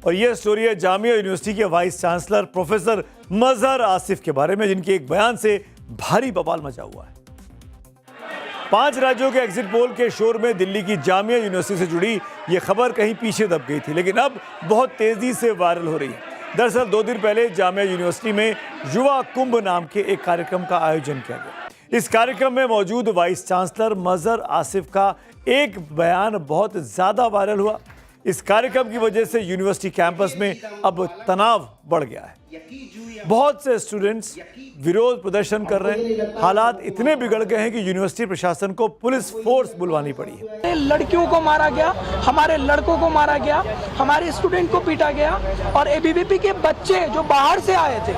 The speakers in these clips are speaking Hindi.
और यह स्टोरी है जामिया यूनिवर्सिटी के वाइस चांसलर प्रोफेसर मजहर आसिफ के बारे में, जिनके एक बयान से भारी बवाल मचा हुआ है। 5 राज्यों के एग्जिट पोल के शोर में दिल्ली की जामिया यूनिवर्सिटी से जुड़ी यह खबर कहीं पीछे दब गई थी, लेकिन अब बहुत तेजी से वायरल हो रही है। दरअसल 2 दिन पहले जामिया यूनिवर्सिटी में युवा कुंभ नाम के एक कार्यक्रम का आयोजन किया गया। इस कार्यक्रम में मौजूद वाइस चांसलर मजहर आसिफ का एक बयान बहुत ज्यादा वायरल हुआ। इस कार्यक्रम की वजह से यूनिवर्सिटी कैंपस में अब तनाव बढ़ गया है। बहुत से स्टूडेंट्स विरोध प्रदर्शन कर रहे हैं। हालात इतने बिगड़ गए हैं कि यूनिवर्सिटी प्रशासन को पुलिस फोर्स बुलवानी पड़ी है। लड़कियों को मारा गया, हमारे लड़कों को मारा गया, हमारे स्टूडेंट को पीटा गया और एबीवीपी के बच्चे जो बाहर से आए थे,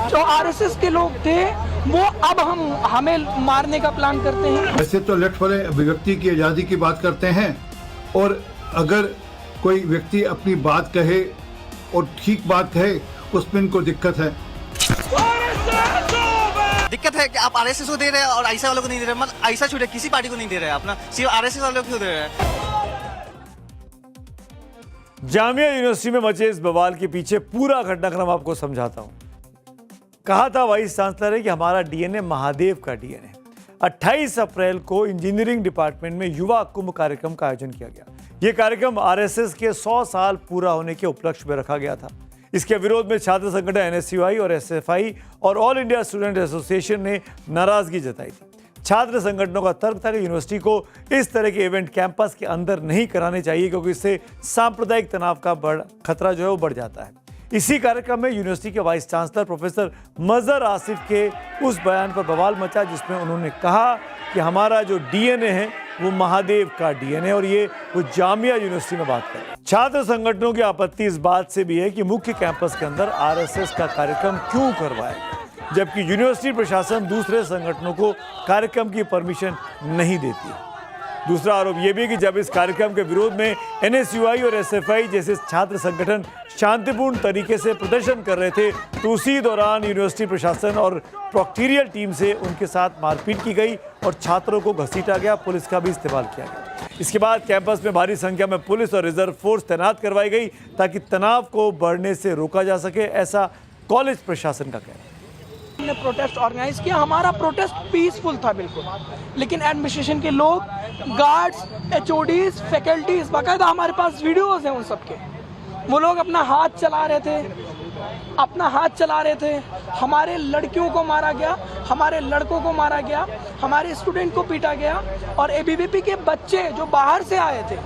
जो आरएसएस के लोग थे, वो अब हमें मारने का प्लान करते हैं। वैसे तो लेफ्ट वाले अभिव्यक्ति की आज़ादी की बात करते हैं, और अगर कोई व्यक्ति अपनी बात कहे और ठीक बात कहे उसमें इनको दिक्कत है। दिक्कत है कि आप आरएसएस को दे रहे हैं और आईएसआई वालों को नहीं दे रहे। मतलब आईएसआई छूटे किसी पार्टी को नहीं दे रहे हैं, अपना सिर्फ आरएसएस वालों को क्यों दे रहे हैं? जामिया यूनिवर्सिटी में मचे इस बवाल के पीछे पूरा घटनाक्रम आपको समझाता हूं। कहा था वाइस चांसलर है कि हमारा डीएनए महादेव का डीएनए। 28 अप्रैल को इंजीनियरिंग डिपार्टमेंट में युवा कुंभ कार्यक्रम का आयोजन किया गया। यह कार्यक्रम आरएसएस के 100 साल पूरा होने के उपलक्ष्य में रखा गया था। इसके विरोध में छात्र संगठन एनएसयूआई और एसएफआई और ऑल इंडिया स्टूडेंट एसोसिएशन ने नाराजगी जताई थी। छात्र संगठनों का तर्क था कि यूनिवर्सिटी को इस तरह के इवेंट कैंपस के अंदर नहीं कराने चाहिए, क्योंकि इससे सांप्रदायिक तनाव का खतरा जो है वो बढ़ जाता है। इसी कार्यक्रम में यूनिवर्सिटी के वाइस चांसलर प्रोफेसर मजहर आसिफ के उस बयान पर बवाल मचा, जिसमें उन्होंने कहा कि हमारा जो डीएनए है वो महादेव का डीएनए, और ये वो जामिया यूनिवर्सिटी में बात कर। छात्र संगठनों की आपत्ति इस बात से भी है कि मुख्य कैंपस के अंदर आरएसएस का कार्यक्रम क्यों करवाया, जबकि यूनिवर्सिटी प्रशासन दूसरे संगठनों को कार्यक्रम की परमिशन नहीं देती है। दूसरा आरोप यह भी है कि जब इस कार्यक्रम के विरोध में एनएसयूआई और एसएफआई जैसे छात्र संगठन शांतिपूर्ण तरीके से प्रदर्शन कर रहे थे, तो उसी दौरान यूनिवर्सिटी प्रशासन और प्रोक्टोरियल टीम से उनके साथ मारपीट की गई और छात्रों को घसीटा गया, पुलिस का भी इस्तेमाल किया गया। इसके बाद कैंपस में भारी संख्या में पुलिस और रिजर्व फोर्स तैनात करवाई गई ताकि तनाव को बढ़ने से रोका जा सके, ऐसा कॉलेज प्रशासन का कहना है। हमने प्रोटेस्ट ऑर्गेनाइज किया, हमारा प्रोटेस्ट पीसफुल था बिल्कुल, लेकिन एडमिनिस्ट्रेशन के लोग, गार्ड्स, एचओडीज, फैकल्टीज, बाकायदा हमारे पास वीडियोस हैं उन सबके, वो लोग अपना हाथ चला रहे थे, हमारे लड़कियों को मारा गया, हमारे लड़कों को मारा गया, हमारे स्टूडेंट को पीटा गया और एबीवीपी के बच्चे जो बाहर से आए थे,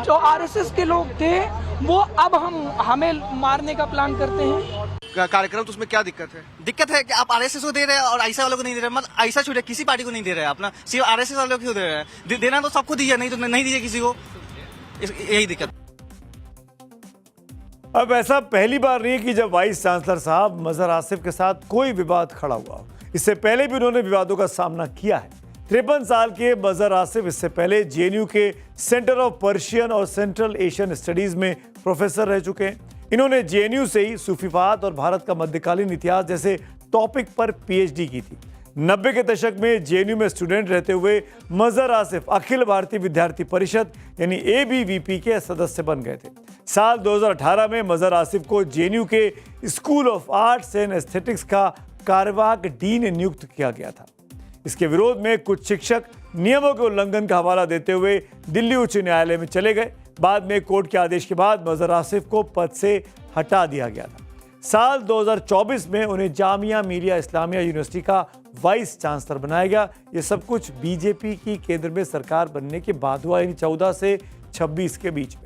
जो आरएसएस के लोग थे, वो अब हमें मारने का प्लान करते हैं। कार्यक्रम तो उसमें क्या दिक्कत है? दिक्कत है कि आप आरएसएस को दे रहे हैं और आईएसआई वालों को नहीं दे रहे। मतलब आईएसआई छूटे किसी पार्टी को नहीं दे रहे हैं, अपना सिर्फ आरएसएस वालों को क्यों दे रहे हैं? देना तो सबको दीजिए, नहीं तो नहीं दीजिए किसी को। यही दिक्कत। अब ऐसा पहली बार नहीं है कि जब वाइस चांसलर साहब मजहर आसिफ के साथ कोई विवाद खड़ा हुआ हो। इससे पहले भी उन्होंने विवादों का सामना किया है। 53 साल के मजहर आसिफ इससे पहले जेएनयू के सेंटर ऑफ पर्शियन और सेंट्रल एशियन स्टडीज में प्रोफेसर रह चुके हैं। इन्होंने जेएनयू से ही सूफीवाद और भारत का मध्यकालीन इतिहास जैसे टॉपिक पर पीएचडी की थी। 90 के दशक में जेएनयू में स्टूडेंट रहते हुए मजहर आसिफ अखिल भारतीय विद्यार्थी परिषद यानी एबीवीपी के सदस्य बन गए थे। साल 2018 में मजहर आसिफ को जेएनयू के school of arts and aesthetics का कार्यवाहक डीन नियुक्त किया गया था। इसके विरोध में कुछ शिक्षक नियमों के उल्लंघन का हवाला देते हुए दिल्ली उच्च न्यायालय में चले गए। बाद में कोर्ट के आदेश के बाद मजहर आसिफ को पद से हटा दिया गया था। साल 2024 में उन्हें जामिया मिलिया इस्लामिया यूनिवर्सिटी का वाइस चांसलर बनाया गया। ये सब कुछ बीजेपी की केंद्र में सरकार बनने के बाद हुआ, यानी 14 से 26 के बीच में।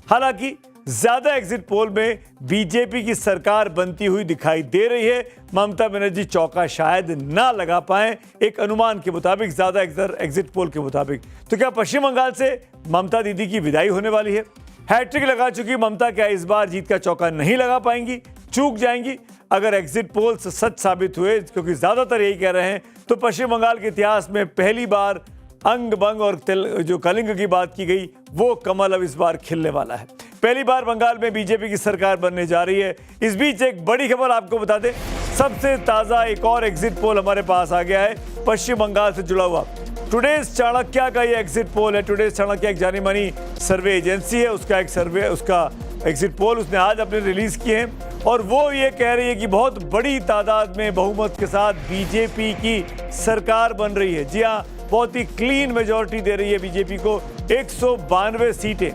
हालांकि ज्यादा एग्जिट पोल में बीजेपी की सरकार बनती हुई दिखाई दे रही है। ममता बनर्जी चौका शायद ना लगा पाए, एक अनुमान के मुताबिक, ज्यादा एग्जिट पोल के मुताबिक। तो क्या पश्चिम बंगाल से ममता दीदी की विदाई होने वाली है? हैट्रिक लगा चुकी ममता क्या इस बार जीत का चौका नहीं लगा पाएंगी, चूक जाएंगी? अगर एग्जिट पोल्स सच साबित हुए, क्योंकि ज्यादातर यही कह रहे हैं, तो पश्चिम बंगाल के इतिहास में पहली बार अंग बंग और जो कलिंग की बात की गई, वो कमल अब इस बार खिलने वाला है। पहली बार बंगाल में बीजेपी की सरकार बनने जा रही है। इस बीच एक बड़ी खबर आपको बता दें, सबसे ताजा एक और एग्जिट पोल हमारे पास आ गया है पश्चिम बंगाल से जुड़ा हुआ। टुडेज चाणक्य का ये एग्जिट पोल है। टुडेज चाणक्य एक जानी मानी सर्वे एजेंसी है, उसका एक सर्वे, उसका एग्जिट पोल उसने आज अपने रिलीज किए हैं और वो ये कह रही है कि बहुत बड़ी तादाद में बहुमत के साथ बीजेपी की सरकार बन रही है। जी हाँ, बहुत ही क्लीन मेजॉरिटी दे रही है बीजेपी को। 192 सीटें,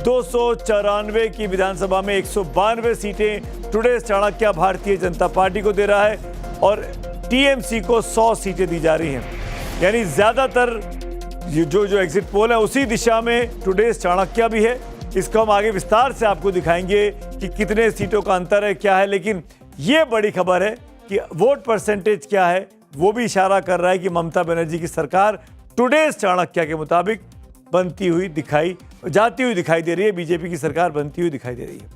294 की विधानसभा में 192 सीटें टुडे चाणक्य भारतीय जनता पार्टी को दे रहा है और टीएमसी को 100 सीटें दी जा रही हैं। यानी ज्यादातर जो एग्जिट पोल है उसी दिशा में टुडे चाणक्य भी है। इसको हम आगे विस्तार से आपको दिखाएंगे कि कितने सीटों का अंतर है, क्या है। लेकिन ये बड़ी खबर है कि वोट परसेंटेज क्या है, वो भी इशारा कर रहा है कि ममता बनर्जी की सरकार टुडे चाणक्य के मुताबिक जाती हुई दिखाई दे रही है। बीजेपी की सरकार बनती हुई दिखाई दे रही है।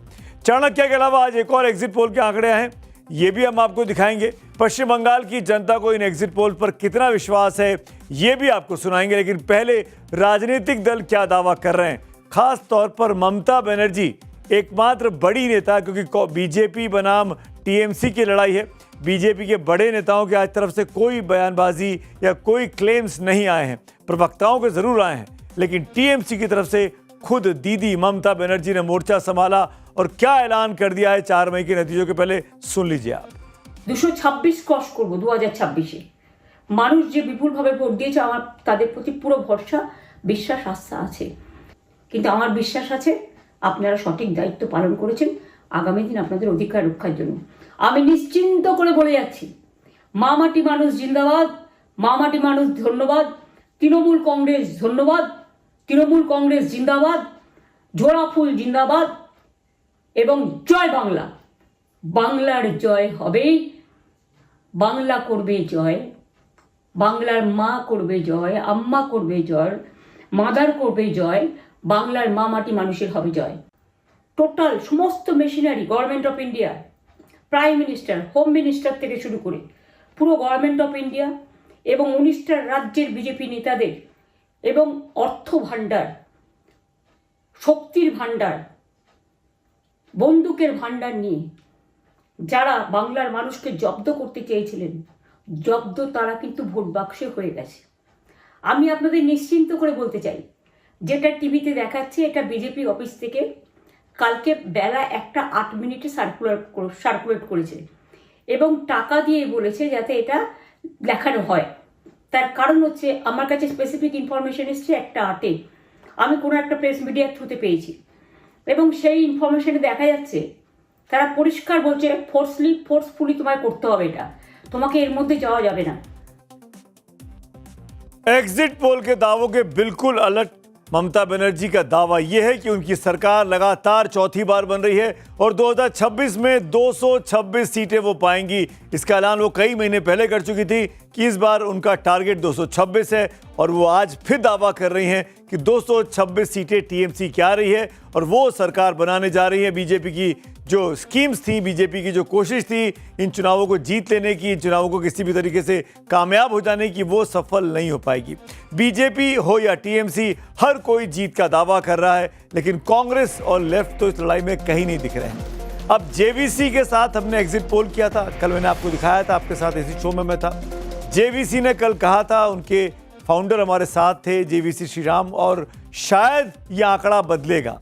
चाणक्य के अलावा आज एक और एग्जिट पोल के आंकड़े हैं, ये भी हम आपको दिखाएंगे। पश्चिम बंगाल की जनता को इन एग्जिट पोल पर कितना विश्वास है, ये भी आपको सुनाएंगे। लेकिन पहले राजनीतिक दल क्या दावा कर रहे हैं, खास तौर पर ममता बनर्जी एकमात्र बड़ी नेता, क्योंकि बीजेपी बनाम टीएमसी की लड़ाई है। बीजेपी के बड़े नेताओं की आज तरफ से कोई बयानबाजी या कोई क्लेम्स नहीं आए हैं, प्रवक्ताओं के जरूर आए हैं, लेकिन टीएमसी की तरफ से खुद दीदी ममता बनर्जी ने मोर्चा संभाला और क्या ऐलान कर दिया है 4 मई के नतीजों के। पहले सुन लीजिए आप। 226 क्रस করব 2026-এ। মানুষ যে বিপুলভাবে ভোট দিয়েছে আমার তাদের প্রতি পুরো ভরসা বিশ্বাস আস্থা আছে, কিন্তু আমার বিশ্বাস আছে আপনারা সঠিক দায়িত্ব পালন করেছেন আগামী দিন আপনাদের অধিকার রক্ষার জন্য। আমি নিশ্চিন্ত করে বলে যাচ্ছি, মা মাটি মানুষ জিন্দাবাদ, মা মাটি মানুষ ধন্যবাদ, তৃণমূল কংগ্রেস ধন্যবাদ, তৃণমূল কংগ্রেস জিন্দাবাদ, ঝোড়া ফুল জিন্দাবাদ এবং জয় বাংলা। বাংলার জয় হবেই, বাংলা করবে জয়, বাংলার মা করবে জয়, আম্মা করবে জয়, মাদার করবে জয়, বাংলার মা মাটি মানুষের হবে জয়। টোটাল সমস্ত machinery government of India, prime minister, home minister থেকে শুরু করে পুরো গভর্নমেন্ট অফ ইন্ডিয়া এবং 19টা রাজ্যের বিজেপি নেতাদের এবং অর্থ ভাণ্ডার, শক্তির ভাণ্ডার, বন্দুকের ভাণ্ডার নিয়ে যারা বাংলার মানুষকে জব্দ করতে চেয়েছিলেন, জব্দ তারা কিন্তু ভোট বাক্সে হয়ে গেছে। আমি আপনাদের নিশ্চিন্ত করে বলতে চাই, যেটা টিভিতে দেখাচ্ছে এটা বিজেপি অফিস থেকে কালকে বেলা 1:08 সার্কুলেট করেছে এবং টাকা দিয়ে বলেছে যাতে এটা দেখানো হয়। তার কারণ হচ্ছে আমার কাছে স্পেসিফিক ইনফরমেশন এসছে 1:08-এ, আমি কোনো একটা প্রেস মিডিয়ার থ্রুতে পেয়েছি এবং সেই ইনফরমেশনে দেখা যাচ্ছে তারা পরিষ্কার বলছে ফোর্সফুলি তোমায় করতে হবে, এটা তোমাকে এর মধ্যে যাওয়া যাবে না। एग्जिट पोल के दावों के बिल्कुल अलग ममता बनर्जी का दावा यह है कि उनकी सरकार लगातार चौथी बार बन रही है और 2026 में 226 सीटें वो पाएंगी। इसका ऐलान वो कई महीने पहले कर चुकी थी कि इस बार उनका टारगेट 226 है और वो आज फिर दावा कर रही हैं कि 226 सीटें टीएमसी की आ रही है और वो सरकार बनाने जा रही है। बीजेपी की जो स्कीम्स थी, बीजेपी की जो कोशिश थी इन चुनावों को जीत लेने की, इन चुनावों को किसी भी तरीके से कामयाब हो जाने की, वो सफल नहीं हो पाएगी। बीजेपी हो या टीएमसी, हर कोई जीत का दावा कर रहा है, लेकिन कांग्रेस और लेफ्ट तो इस लड़ाई में कहीं नहीं दिख रहे हैं। अब जेवीसी के साथ हमने एग्जिट पोल किया था, कल मैंने आपको दिखाया था, आपके साथ इसी शो में मैं था। जेवीसी ने कल कहा था, उनके फाउंडर हमारे साथ थे जेवीसी श्रीराम, और शायद ये आंकड़ा बदलेगा।